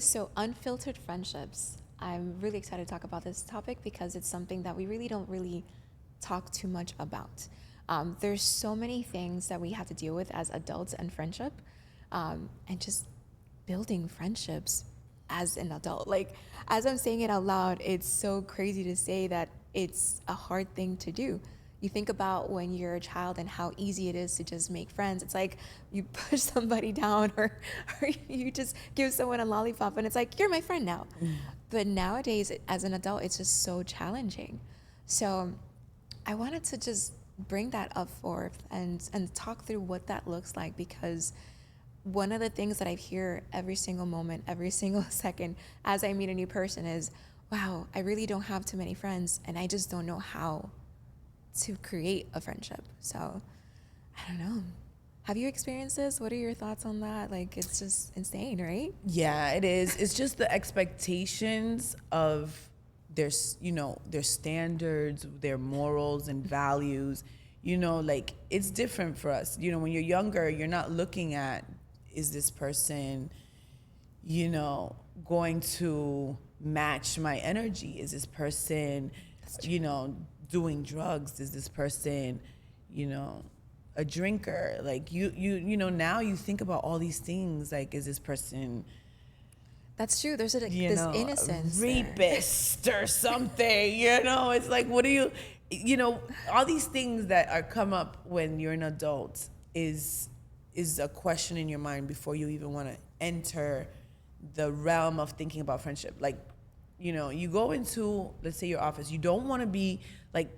So, unfiltered friendships. I'm really excited to talk about this topic because it's something that we really don't really talk too much about. There's so many things that we have to deal with as adults and friendship, and just building friendships as an adult. Like, as I'm saying it out loud, it's so crazy to say that it's a hard thing to do. You think about when you're a child and how easy it is to just make friends. It's like you push somebody down, or you just give someone a lollipop and it's like, you're my friend now. But nowadays, as an adult, it's just so challenging. So I wanted to just bring that up forth and talk through what that looks like, because one of the things that I hear every single moment, every single second as I meet a new person is, wow, I really don't have too many friends and I just don't know how to create a friendship. So I don't know. Have you experienced this? What are your thoughts on that? Like, it's just insane, right? Yeah, it is. It's just the expectations of their standards, their morals and values. Like it's different for us. When you're younger, you're not looking at, is this person, going to match my energy? Is this person, doing drugs? Is this person, a drinker? Like now you think about all these things. Like, is this person, That's true. There's this innocence a there. rapist or something? It's like, what do all these things that are come up when you're an adult is a question in your mind before you even want to enter the realm of thinking about friendship. Like, you go into, let's say, your office. You don't want to be like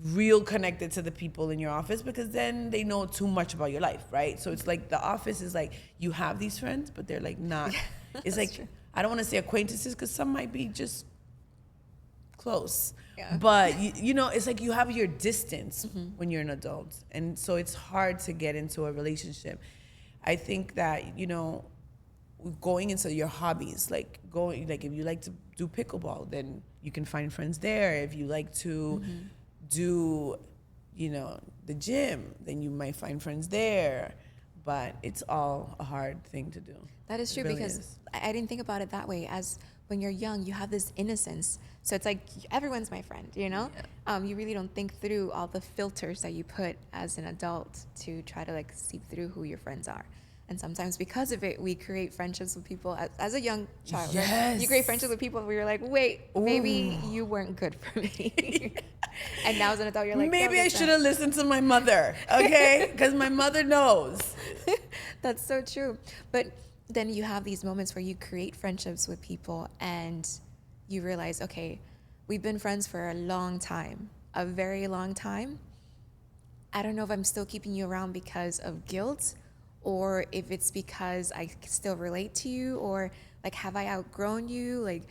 real connected to the people in your office, because then they know too much about your life, right? So it's like the office is like, you have these friends, but they're like not. It's like, true. I don't want to say acquaintances, because some might be just close. Yeah. But it's like you have your distance when you're an adult, and so it's hard to get into a relationship. I think that going into your hobbies, like if you like to do pickleball, then you can find friends there. If you like to do the gym, then you might find friends there. But it's all a hard thing to do. That is true, really, because I didn't think about it that way. As when you're young, you have this innocence. So it's like, everyone's my friend, Yeah. You really don't think through all the filters that you put as an adult to try to like see through who your friends are. And sometimes because of it, we create friendships with people as a young child. Yes. Right? You create friendships with people where you're like, wait, maybe you weren't good for me. And now as an adult, you're like, maybe I should have listened to my mother, okay? Because my mother knows. That's so true. But then you have these moments where you create friendships with people and you realize, okay, we've been friends for a long time, a very long time. I don't know if I'm still keeping you around because of guilt, or if it's because I still relate to you, or like, have I outgrown you? Like,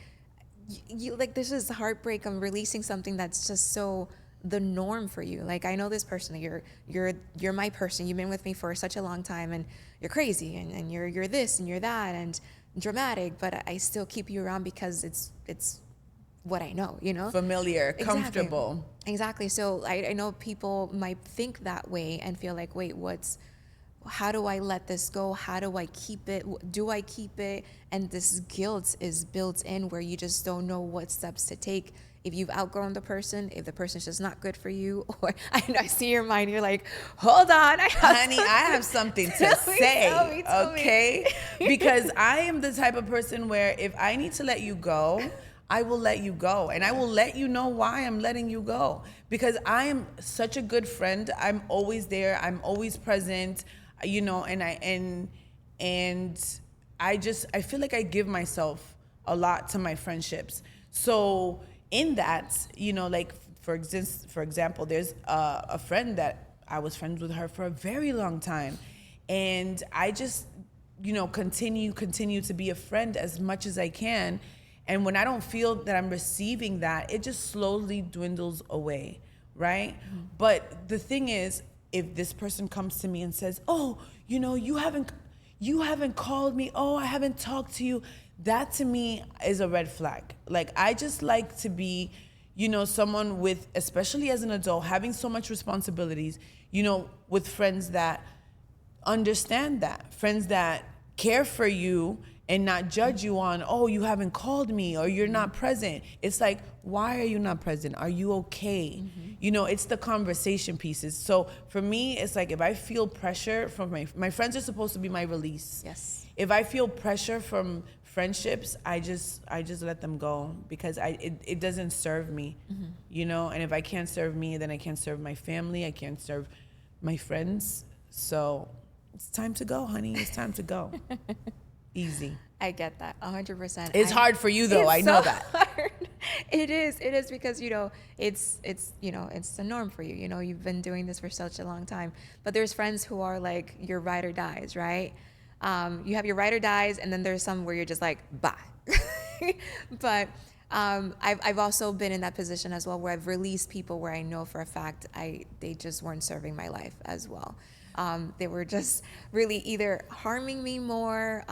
you like, this is heartbreak. I'm releasing something that's just so the norm for you. Like, I know this person, you're my person. You've been with me for such a long time, and you're crazy, and you're this and you're that and dramatic, but I still keep you around because it's what I know, Familiar, exactly. Comfortable. Exactly. So I know people might think that way and feel like, wait, how do I let this go? How do I keep it? Do I keep it? And this guilt is built in where you just don't know what steps to take. If you've outgrown the person, if the person's just not good for you, or I see your mind, you're like, hold on. Honey, I have something to say, okay? Because I am the type of person where if I need to let you go, I will let you go. And I will let you know why I'm letting you go. Because I am such a good friend. I'm always there. I'm always present. And I feel like I give myself a lot to my friendships. So in that, like for example, there's a friend that I was friends with her for a very long time, and I just, continue to be a friend as much as I can. And when I don't feel that I'm receiving that, it just slowly dwindles away, right? Mm-hmm. But the thing is, if this person comes to me and says, oh, you haven't called me, oh, I haven't talked to you, that to me is a red flag. Like, I just like to be, someone with, especially as an adult, having so much responsibilities, with friends that understand that, friends that care for you and not judge you on, oh, you haven't called me or you're not present. It's like, why are you not present? Are you okay? You know, it's the conversation pieces. So for me, it's like if I feel pressure from my friends are supposed to be my release. Yes. If I feel pressure from friendships, I just let them go because it doesn't serve me, you know. And if I can't serve me, then I can't serve my family. I can't serve my friends. So it's time to go, honey. It's time to go. Easy. I get that 100%. It's hard for you though. I know that. Hard. It is because, you know, it's you know, it's the norm for you. You know, you've been doing this for such a long time. But there's friends who are like your ride or dies, right? You have your ride or dies, and then there's some where you're just like, bye. But I've also been in that position as well, where I've released people where I know for a fact they just weren't serving my life as well. They were just really either harming me more,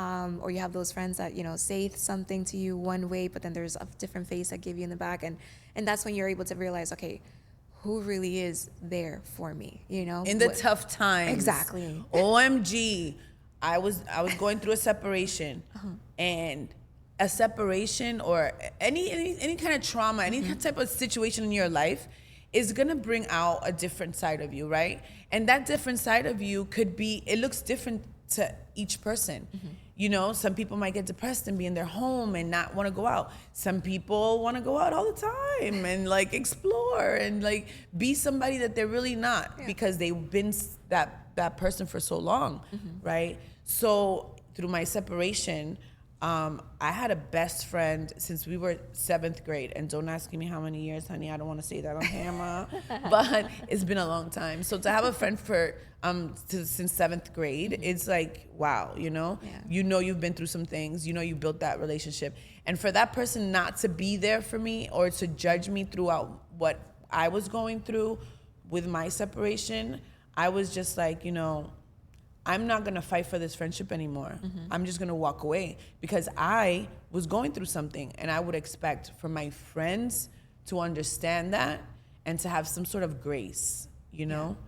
or you have those friends that, you know, say something to you one way, but then there's a different face that give you in the back, and that's when you're able to realize, okay, who really is there for me, you know? In the tough times. Exactly. OMG. I was going through a separation, and a separation or any kind of trauma, any type of situation in your life is gonna bring out a different side of you, right? And that different side of you could be, it looks different to each person. You know, some people might get depressed and be in their home and not want to go out. Some people want to go out all the time and like explore and like be somebody that they're really not because they've been that person for so long, right? So through my separation, I had a best friend since we were 7th grade, and don't ask me how many years, honey. I don't want to say that on camera, but it's been a long time. So to have a friend for since 7th grade, it's like, wow, you know, you know, you've been through some things, you know, you built that relationship, and for that person not to be there for me or to judge me throughout what I was going through with my separation, I was just like, you know, I'm not gonna fight for this friendship anymore. I'm just gonna walk away because I was going through something, and I would expect for my friends to understand that and to have some sort of grace, you know?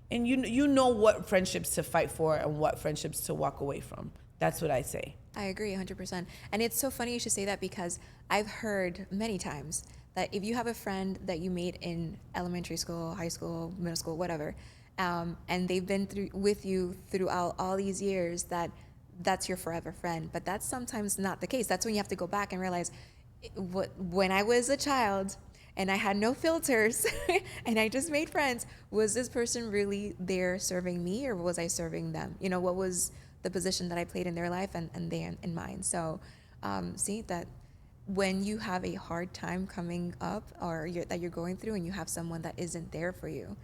And you know what friendships to fight for and what friendships to walk away from. That's what I say. I agree 100%. And it's so funny you should say that, because I've heard many times that if you have a friend that you made in elementary school, high school, middle school, whatever, and they've been with you throughout all these years, that's your forever friend. But that's sometimes not the case. That's when you have to go back and realize, when I was a child and I had no filters and I just made friends, was this person really there serving me, or was I serving them? You know, what was the position that I played in their life and they in mine? So see that when you have a hard time coming up, or that you're going through, and you have someone that isn't there for you,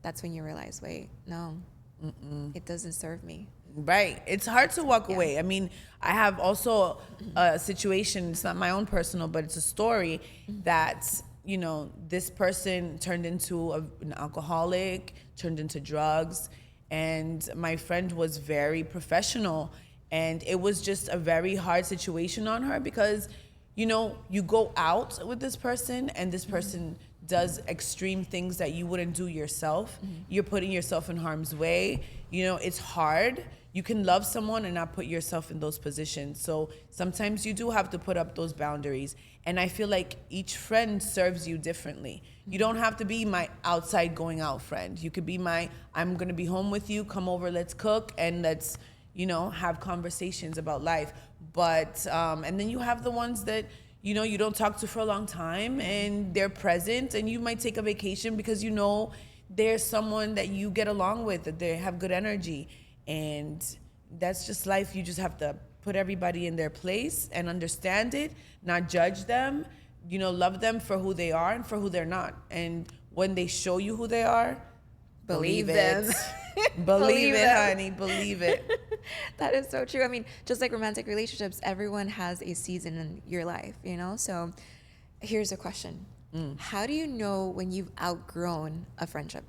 that's when you realize, wait, no, it doesn't serve me. Right. It's hard to walk away. I mean, I have also a situation, it's not my own personal, but it's a story that, you know, this person turned into an alcoholic, turned into drugs, and my friend was very professional, and it was just a very hard situation on her because, you know, you go out with this person and this person does extreme things that you wouldn't do yourself. You're putting yourself in harm's way. You know, it's hard. You can love someone and not put yourself in those positions. So sometimes you do have to put up those boundaries. And I feel like each friend serves you differently. You don't have to be my outside going out friend. You could be I'm gonna be home with you, come over, let's cook, and let's, you know, have conversations about life. But, and then you have the ones that, you know, you don't talk to for a long time and they're present, and you might take a vacation because you know there's someone that you get along with, that they have good energy. And that's just life. You just have to put everybody in their place and understand it, not judge them, you know, love them for who they are and for who they're not. And when they show you who they are, believe them. Believe it, honey. Believe it. That is so true. I mean, just like romantic relationships, everyone has a season in your life, you know? So here's a question. How do you know when you've outgrown a friendship?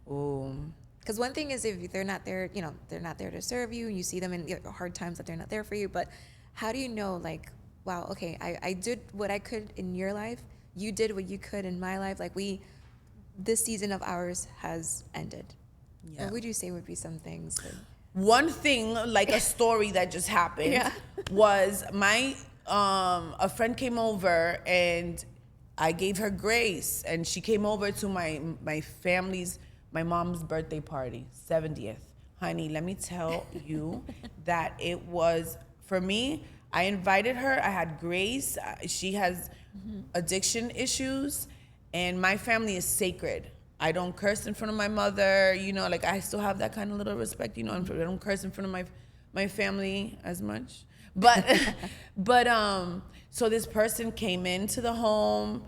Ooh. Because one thing is if they're not there, you know, they're not there to serve you, and you see them in hard times that they're not there for you. But how do you know, like, wow, okay, I did what I could in your life. You did what you could in my life. Like, this season of ours has ended. Yeah. What would you say would be some things? one thing, like a story that just happened, Yeah. was my a friend came over and I gave her grace, and she came over to my mom's birthday party, 70th. Honey, let me tell you that it was, for me, I invited her. I had grace. She has addiction issues, and my family is sacred. I don't curse in front of my mother. You know, like I still have that kind of little respect. You know, I don't curse in front of my family as much. But so this person came into the home.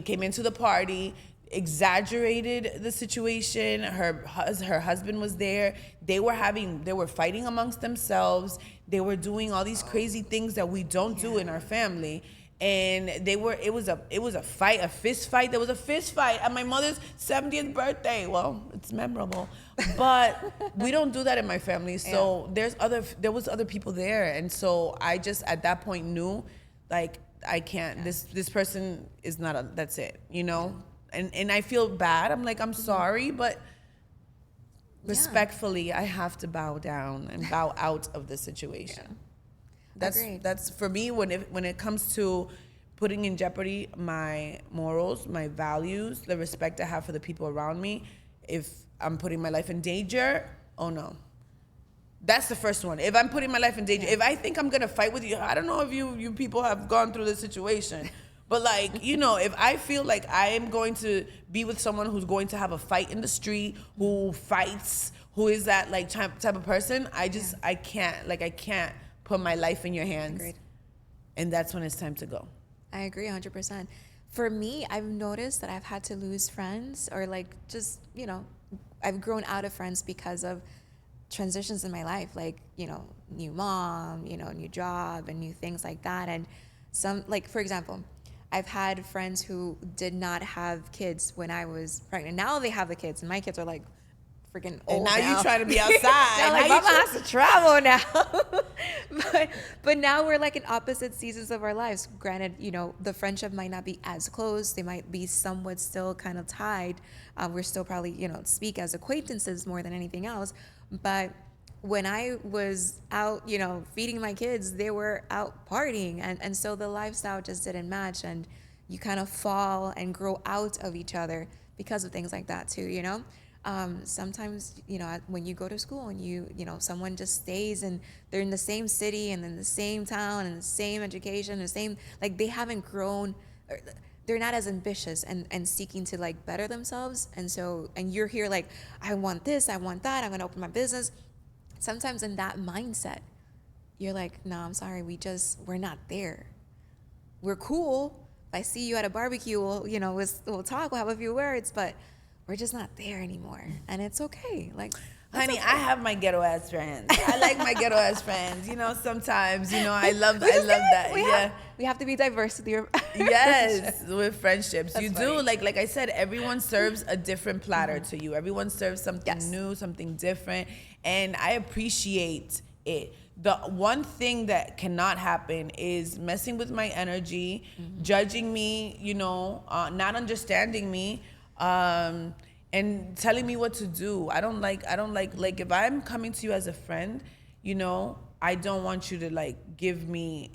Came into the party, exaggerated the situation. Her husband was there. They were fighting amongst themselves. They were doing all these crazy things that we don't do in our family. And it was a fight, a fist fight. There was a fist fight at my mother's 70th birthday. Well, it's memorable, but we don't do that in my family. So there was other people there. And so I just, at that point, knew, like, I can't, this person is not that's it, you know? And I feel bad. I'm like, I'm sorry, but respectfully, I have to bow down and bow out of the situation. Agreed. That's for me, when it comes to putting in jeopardy my morals, my values, the respect I have for the people around me. If I'm putting my life in danger, oh no. That's the first one. If I'm putting my life in danger, if I think I'm gonna fight with you, I don't know if you people have gone through this situation, but like, you know, if I feel like I am going to be with someone who's going to have a fight in the street, who fights, who is that like type of person, I can't put my life in your hands. Agreed. And that's when it's time to go. I agree 100%. For me, I've noticed that I've had to lose friends, or like just, you know, I've grown out of friends because of transitions in my life, like, you know, new mom, you know, new job and new things like that. And some, like, for example, I've had friends who did not have kids when I was pregnant. Now they have the kids, and my kids are like freaking old. And now you trying to be outside. Now, like, Mama has to travel now. but now we're like in opposite seasons of our lives. Granted, you know, the friendship might not be as close. They might be somewhat still kind of tied. We're still probably, you know, speak as acquaintances more than anything else. But when I was out, you know, feeding my kids, they were out partying. And so the lifestyle just didn't match. And you kind of fall and grow out of each other because of things like that too, you know? Sometimes, you know, when you go to school and you know, someone just stays and they're in the same city and in the same town and the same education, the same, like they haven't grown, or they're not as ambitious and seeking to like better themselves. And so, and you're here like, I want this, I want that, I'm gonna open my business. Sometimes in that mindset, you're like, no, I'm sorry, we're not there. We're cool. If I see you at a barbecue, we'll talk, we'll have a few words, but we're just not there anymore. And it's okay. Like, honey, okay. I have my ghetto ass friends. I like my ghetto ass friends. You know, sometimes, you know, I love that. We have to be diverse with your yes, with friendships. That's you funny. do. Like I said, everyone serves a different platter to you. Everyone serves something new, something different. And I appreciate it. The one thing that cannot happen is messing with my energy, judging me, you know, not understanding me. And telling me what to do. I don't like if I'm coming to you as a friend, you know, I don't want you to like give me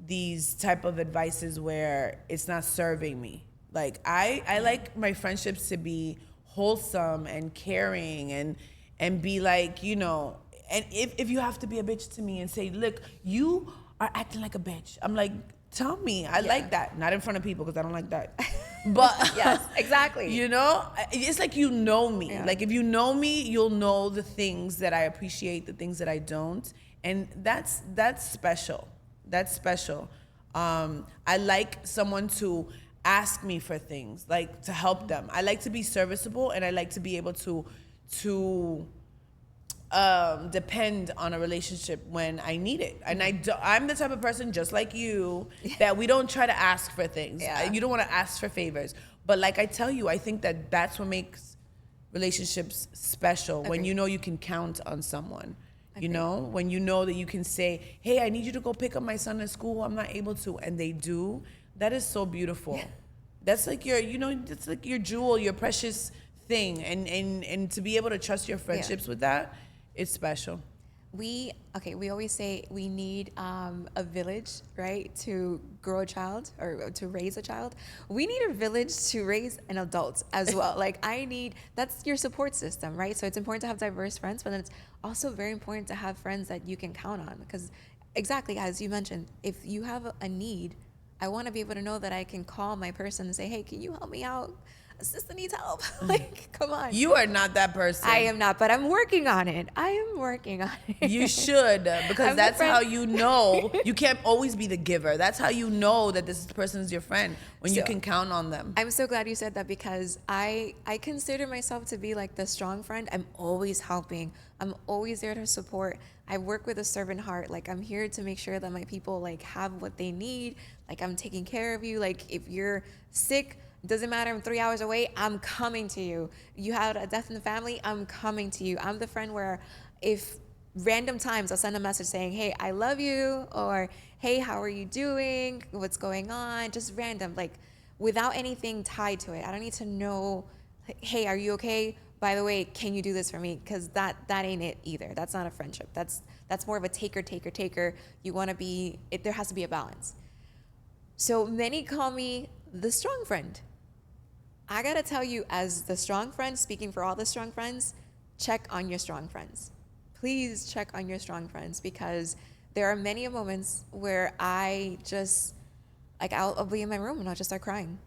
these type of advices where it's not serving me. Like I like my friendships to be wholesome and caring and be like, you know, and if you have to be a bitch to me and say, look, you are acting like a bitch. I'm like, tell me. I like that. Not in front of people because I don't like that. But yes, exactly. You know, it's like, you know me. Yeah. Like if you know me, you'll know the things that I appreciate, the things that I don't, and that's special. That's special. I like someone to ask me for things, like to help them. I like to be serviceable, and I like to be able to depend on a relationship when I need it. And I'm the type of person, just like you, that we don't try to ask for things. Yeah. You don't want to ask for favors. But like I tell you, I think that that's what makes relationships special. Agreed. When you know you can count on someone. Agreed. You know, when you know that you can say, hey, I need you to go pick up my son at school. I'm not able to. And they do. That is so beautiful. Yeah. That's like that's like your jewel, your precious thing. And to be able to trust your friendships with that, It's special. We always say we need a village, right, to grow a child or to raise a child. We need a village to raise an adult as well. Like that's your support system, right? So it's important to have diverse friends, but then it's also very important to have friends that you can count on, because exactly as you mentioned, if you have a need, I want to be able to know that I can call my person and say, hey, can you help me out? Sister needs help. Like, come on. You are not that person. I am not, but I'm working on it. I am working on it. You should, because I'm the that's friend. how you know. You can't always be the giver. That's how you know that this person is your friend, when you So- can count on them. I'm so glad you said that, because I consider myself to be like the strong friend. I'm always helping. I'm always there to support. I work with a servant heart. Like, I'm here to make sure that my people like have what they need. Like, I'm taking care of you. Like, if you're sick, doesn't matter, I'm 3 hours away, I'm coming to you. You had a death in the family, I'm coming to you. I'm the friend where if random times I'll send a message saying, hey, I love you, or hey, how are you doing? What's going on? Just random, like without anything tied to it. I don't need to know, like, hey, are you okay? By the way, can you do this for me? Because that ain't it either. That's not a friendship. That's more of a taker. You want to be, there has to be a balance. So many call me the strong friend. I gotta tell you, as the strong friend, speaking for all the strong friends, check on your strong friends. Please check on your strong friends, because there are many moments where I just, like, I'll be in my room and I'll just start crying.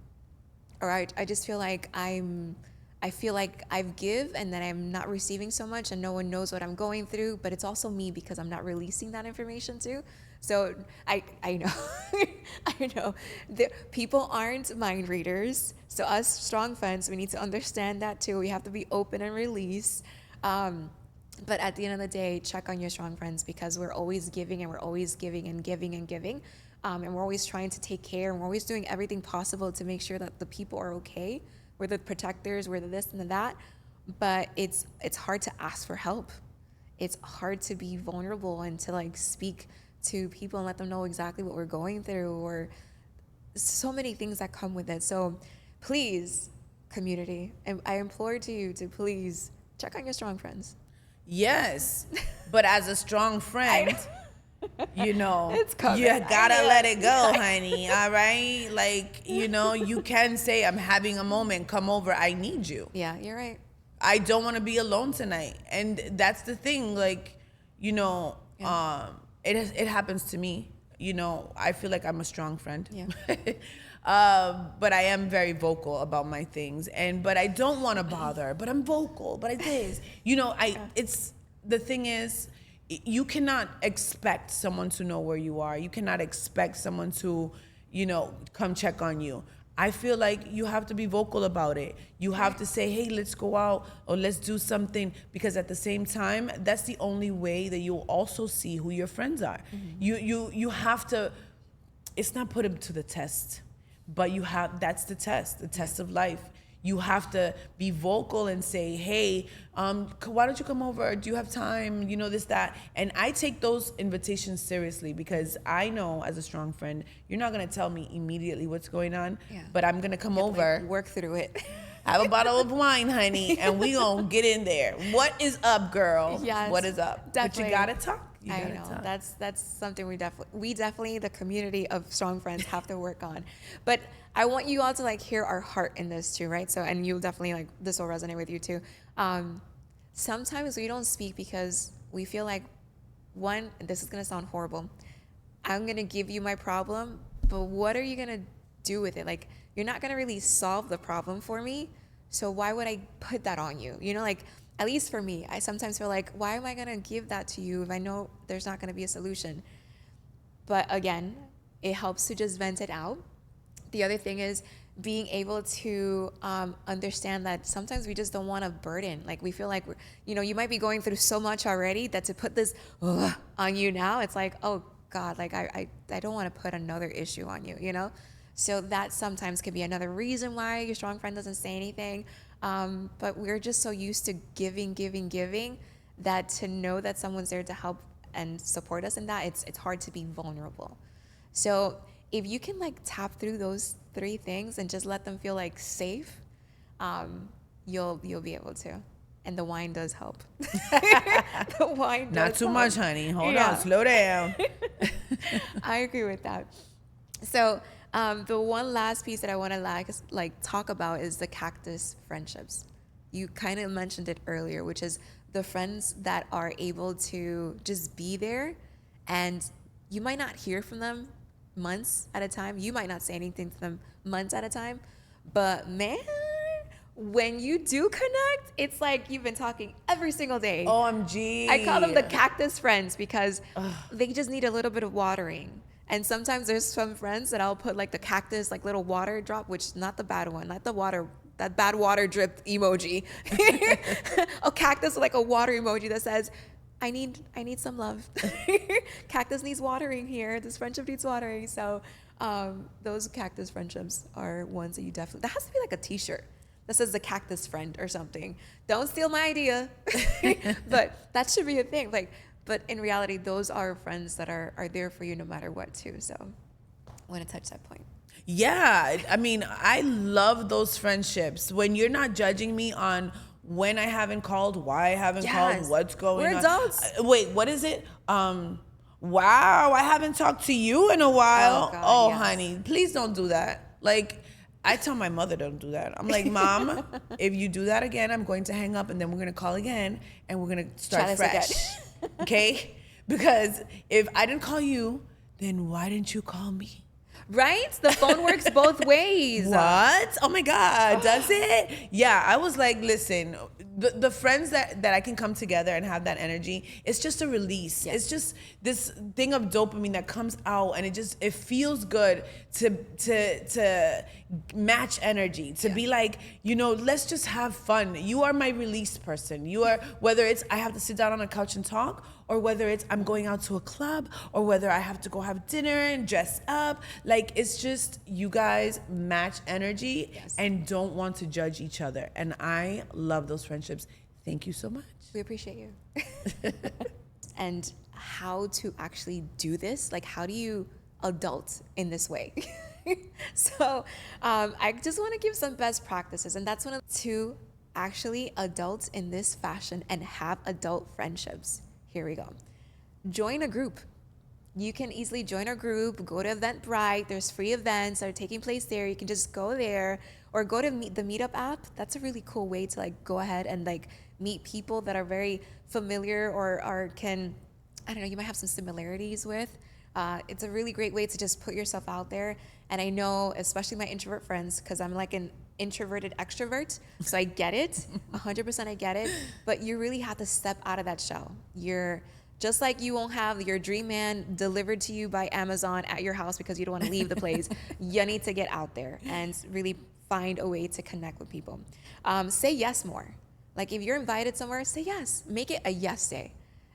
Or I just feel like I feel like I've give and then I'm not receiving so much, and no one knows what I'm going through, but it's also me because I'm not releasing that information too. So I know, I know people aren't mind readers. So us strong friends, we need to understand that too. We have to be open and release. But at the end of the day, check on your strong friends, because we're always giving, and we're always giving and giving and giving. And we're always trying to take care, and we're always doing everything possible to make sure that the people are okay. We're the protectors, we're the this and the that. But it's hard to ask for help. It's hard to be vulnerable and to like speak to people and let them know exactly what we're going through, or so many things that come with it. So please, community, and I implore to you to please check on your strong friends. Yes, but as a strong friend, you know, It's coming. you gotta I know. let it go, honey. All right, like, you know, you can say, I'm having a moment, come over, I need you. Yeah, you're right. I don't want to be alone tonight. And that's the thing, like, you know, Yeah. it happens to me. You know, I feel like I'm a strong friend. Yeah. But I am very vocal about my things, but I don't want to bother, but I'm vocal, but it is, you know, it's, the thing is, you cannot expect someone to know where you are. You cannot expect someone to, you know, come check on you. I feel like you have to be vocal about it. You have to say, hey, let's go out, or let's do something, because at the same time, that's the only way that you'll also see who your friends are. Mm-hmm. You have to, it's not put them to the test, but that's the test of life. You have to be vocal and say, hey, why don't you come over? Do you have time? You know, this, that. And I take those invitations seriously, because I know, as a strong friend, you're not going to tell me immediately what's going on, but I'm going to come over. Like, work through it. Have a bottle of wine, honey, and we gonna get in there. What is up, girl? Yes, what is up? definitely. But you gotta talk. You I gotta know talk. that's something we definitely the community of strong friends have to work on. But I want you all to like hear our heart in this too, right? So, and you'll definitely like, this will resonate with you too. Sometimes we don't speak because we feel like, one, this is gonna sound horrible, I'm gonna give you my problem, but what are you gonna do with it? Like, you're not gonna really solve the problem for me, so why would I put that on you? You know, like, at least for me, I sometimes feel like, why am I gonna give that to you if I know there's not gonna be a solution? But again, it helps to just vent it out. The other thing is being able to understand that sometimes we just don't want to burden. Like, we feel like, you know, you might be going through so much already that to put this on you now, it's like, oh God, like I don't want to put another issue on you, you know? So that sometimes could be another reason why your strong friend doesn't say anything. But we're just so used to giving that to know that someone's there to help and support us in that, it's hard to be vulnerable. So if you can like tap through those three things and just let them feel like safe, you'll be able to. and the wine does help. The wine does Not too help. much, honey. Hold Yeah. on, slow down. I agree with that. So the one last piece that I want to like talk about is the cactus friendships. You kind of mentioned it earlier, which is the friends that are able to just be there, and you might not hear from them months at a time. You might not say anything to them months at a time, but man, when you do connect, it's like you've been talking every single day. OMG. I call them the cactus friends because they just need a little bit of watering. And sometimes there's some friends that I'll put like the cactus, like little water drop, which not the bad one, not the water, that bad water drip emoji. A cactus with like a water emoji that says, I need some love. Cactus needs watering here. This friendship needs watering. So those cactus friendships are ones that you definitely, that has to be like a t-shirt that says the cactus friend or something. Don't steal my idea. But that should be a thing. Like, but in reality, those are friends that are there for you no matter what too. So I want to touch that point. Yeah, I mean, I love those friendships when you're not judging me on when I haven't called, why I haven't Yes. called, what's going on. We're adults. Wait, what is it? Wow, I haven't talked to you in a while. Oh, God, Oh, yes. honey, please don't do that. Like, I tell my mother don't do that. I'm like, Mom, if you do that again, I'm going to hang up and then we're going to call again and we're going to start Try this fresh. Okay? Because if I didn't call you, then why didn't you call me? Right? The phone works both ways. What? Oh my God, does it? Yeah, I was like, listen, the friends that I can come together and have that energy, it's just a release. Yes. It's just this thing of dopamine that comes out and it feels good to match energy, to be like, let's just have fun. You are my release person. You are, whether it's I have to sit down on a couch and talk, or whether it's I'm going out to a club, or whether I have to go have dinner and dress up. Like, it's just you guys match energy Yes. and don't want to judge each other. And I love those friendships. Thank you so much. We appreciate you. And how to actually do this? Like, how do you adult in this way? So I just want to give some best practices, and that's one of to actually adult in this fashion and have adult friendships. Here we go. Join a group. You can easily join a group, go to Eventbrite. There's free events that are taking place there. You can just go there or go to the Meetup app. That's a really cool way to like go ahead and like meet people that are very familiar or can, I don't know, you might have some similarities with. It's a really great way to just put yourself out there. And I know, especially my introvert friends, because I'm like an introverted extrovert, so I get it, 100% I get it, but you really have to step out of that shell. You're just like you won't have your dream man delivered to you by Amazon at your house because you don't want to leave the place. You need to get out there and really find a way to connect with people. Say yes more. Like if you're invited somewhere, say yes. Make it a yes day.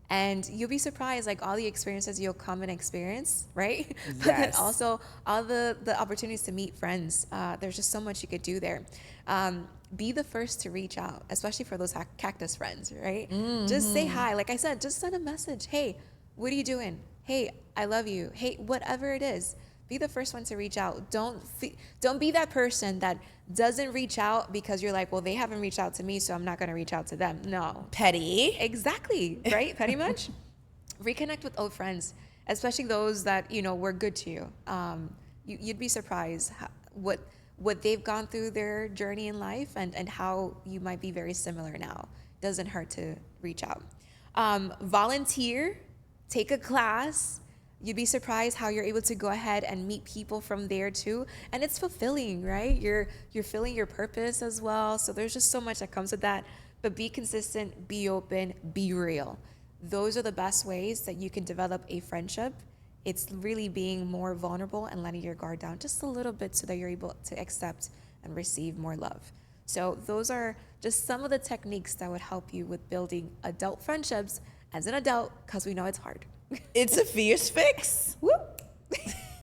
And you'll be surprised, like all the experiences you'll come and experience, right? But then Yes. also all the opportunities to meet friends. There's just so much you could do there. Be the first to reach out, especially for those cactus friends, right? Just say hi. Like I said, just send a message. Hey, what are you doing? Hey, I love you. Hey, whatever it is. Be the first one to reach out. Don't be that person that doesn't reach out because you're like, well, they haven't reached out to me, so I'm not going to reach out to them. No. Petty. Exactly, right? Pretty much. Reconnect with old friends, especially those that, were good to you. You'd be surprised what they've gone through their journey in life and how you might be very similar now. Doesn't hurt to reach out. Volunteer, take a class. You'd be surprised how you're able to go ahead and meet people from there too. And it's fulfilling, right? You're filling your purpose as well. So there's just so much that comes with that. But be consistent, be open, be real. Those are the best ways that you can develop a friendship. It's really being more vulnerable and letting your guard down just a little bit so that you're able to accept and receive more love. So those are just some of the techniques that would help you with building adult friendships as an adult, because we know it's hard. It's a fierce fix. Woo!